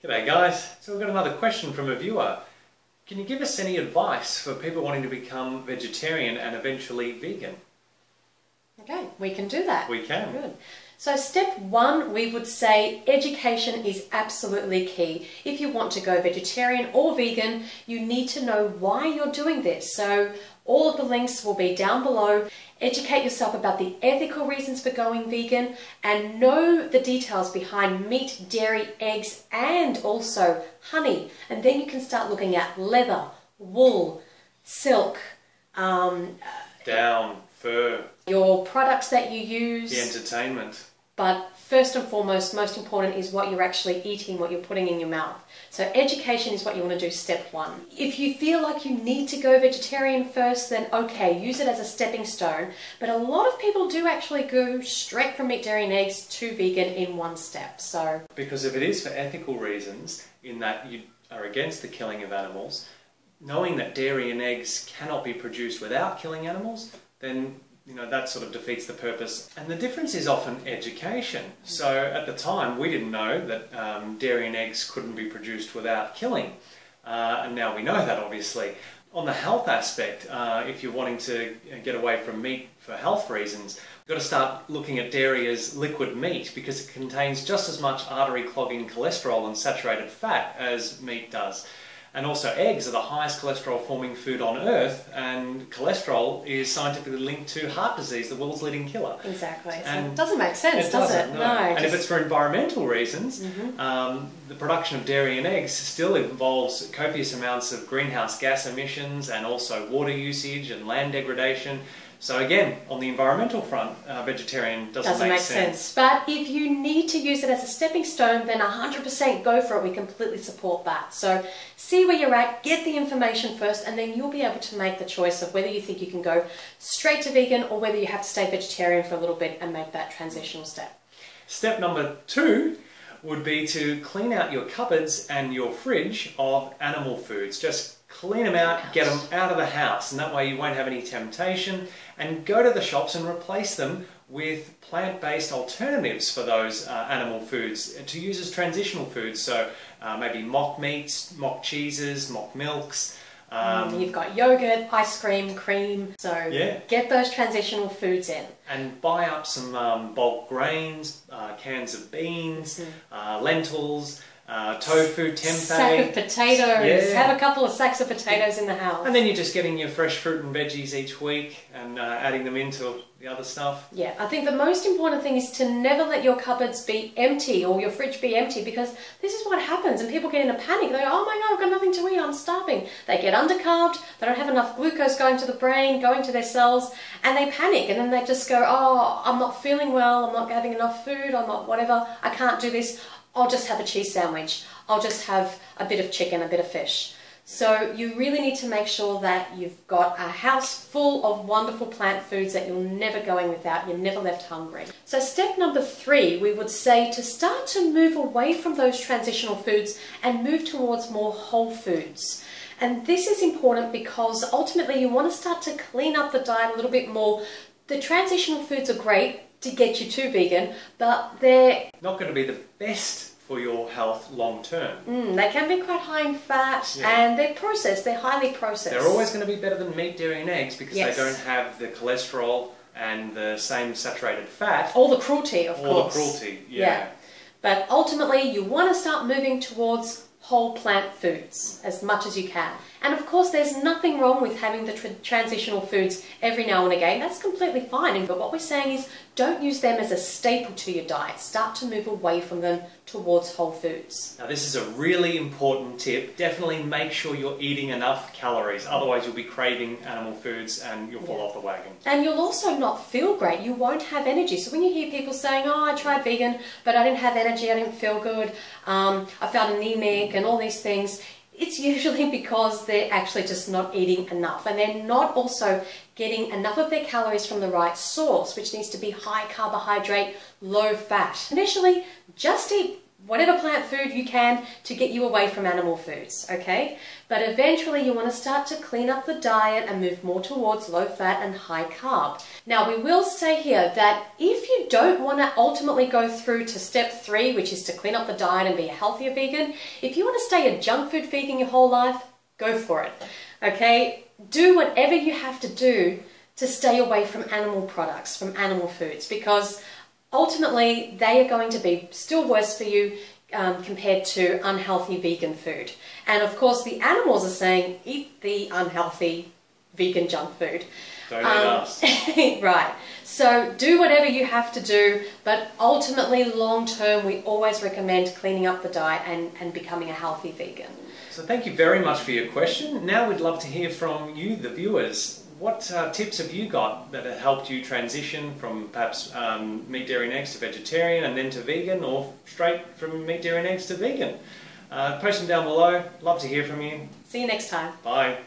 G'day guys, so we've got another question from a viewer. Can you give us any advice for people wanting to become vegetarian and eventually vegan? Okay, we can do that. We can. Good. So step one, we would say education is absolutely key. If you want to go vegetarian or vegan, you need to know why you're doing this. So all of the links will be down below. Educate yourself about the ethical reasons for going vegan and know the details behind meat, dairy, eggs, and also honey. And then you can start looking at leather, wool, silk, down, fur, your products that you use, the entertainment. But first and foremost, most important is what you're actually eating, what you're putting in your mouth. So education is what you want to do, step one. If you feel like you need to go vegetarian first, then okay, use it as a stepping stone. But a lot of people do actually go straight from meat, dairy and eggs to vegan in one step. So because if it is for ethical reasons, in that you are against the killing of animals, knowing that dairy and eggs cannot be produced without killing animals, then that sort of defeats the purpose. And the difference is often education. So at the time we didn't know that dairy and eggs couldn't be produced without killing. And now we know that, obviously. On the health aspect, if you're wanting to get away from meat for health reasons, you've got to start looking at dairy as liquid meat because it contains just as much artery clogging cholesterol and saturated fat as meat does. And also eggs are the highest cholesterol forming food on earth, and cholesterol is scientifically linked to heart disease, the world's leading killer. Exactly. And so it doesn't make sense, does it? No. And if it's for environmental reasons, the production of dairy and eggs still involves copious amounts of greenhouse gas emissions and also water usage and land degradation. So again, on the environmental front, vegetarian doesn't make sense. But if you need to use it as a stepping stone, then 100% go for it. We completely support that. So see where you're at, get the information first, and then you'll be able to make the choice of whether you think you can go straight to vegan or whether you have to stay vegetarian for a little bit and make that transitional step. Step number 2 would be to clean out your cupboards and your fridge of animal foods. Just clean them out, get them out of the house, and that way you won't have any temptation, and go to the shops and replace them with plant-based alternatives for those animal foods to use as transitional foods. So maybe mock meats, mock cheeses, mock milks. You've got yogurt, ice cream, cream, so get those transitional foods in. And buy up some bulk grains, cans of beans, lentils, tofu, tempeh. Sack of potatoes. Have a couple of sacks of potatoes in the house. And then you're just getting your fresh fruit and veggies each week and adding them into the other stuff. Yeah, I think the most important thing is to never let your cupboards be empty or your fridge be empty, because this is what happens and people get in a panic. They go, oh my God, I've got nothing to eat, I'm starving. They get undercarbed, they don't have enough glucose going to the brain, going to their cells, and they panic, and then they just go, oh, I'm not feeling well, I'm not having enough food, I'm not whatever, I can't do this. I'll just have a cheese sandwich. I'll just have a bit of chicken, a bit of fish. So you really need to make sure that you've got a house full of wonderful plant foods that you're never going without, you're never left hungry. So step number 3, we would say to start to move away from those transitional foods and move towards more whole foods. And this is important because ultimately you want to start to clean up the diet a little bit more. The transitional foods are great to get you to vegan, but they're not going to be the best for your health long term. They can be quite high in fat and they're processed, they're highly processed. They're always going to be better than meat, dairy and eggs because they don't have the cholesterol and the same saturated fat. All the cruelty, of course. All the cruelty, But ultimately you want to start moving towards whole plant foods as much as you can. And of course there's nothing wrong with having the transitional foods every now and again. That's completely fine. But what we're saying is don't use them as a staple to your diet. Start to move away from them towards whole foods. Now this is a really important tip. Definitely make sure you're eating enough calories. Otherwise you'll be craving animal foods and you'll fall off the wagon. And you'll also not feel great. You won't have energy. So when you hear people saying, oh, I tried vegan, but I didn't have energy, I didn't feel good, I felt anemic and all these things, it's usually because they're actually just not eating enough, and they're not also getting enough of their calories from the right source, which needs to be high carbohydrate, low fat. Initially, just eat whatever plant food you can to get you away from animal foods, okay? But eventually you want to start to clean up the diet and move more towards low fat and high carb. Now we will say here that if you don't want to ultimately go through to step 3, which is to clean up the diet and be a healthier vegan, if you want to stay a junk food vegan your whole life, go for it, okay? Do whatever you have to do to stay away from animal products, from animal foods, because ultimately they are going to be still worse for you compared to unhealthy vegan food. And of course the animals are saying, eat the unhealthy vegan junk food. Don't eat us. Right. So do whatever you have to do, but ultimately long term we always recommend cleaning up the diet and becoming a healthy vegan. So thank you very much for your question. Now we'd love to hear from you, the viewers. What tips have you got that have helped you transition from perhaps meat, dairy and eggs to vegetarian and then to vegan, or straight from meat, dairy and eggs to vegan? Post them down below. Love to hear from you. See you next time. Bye.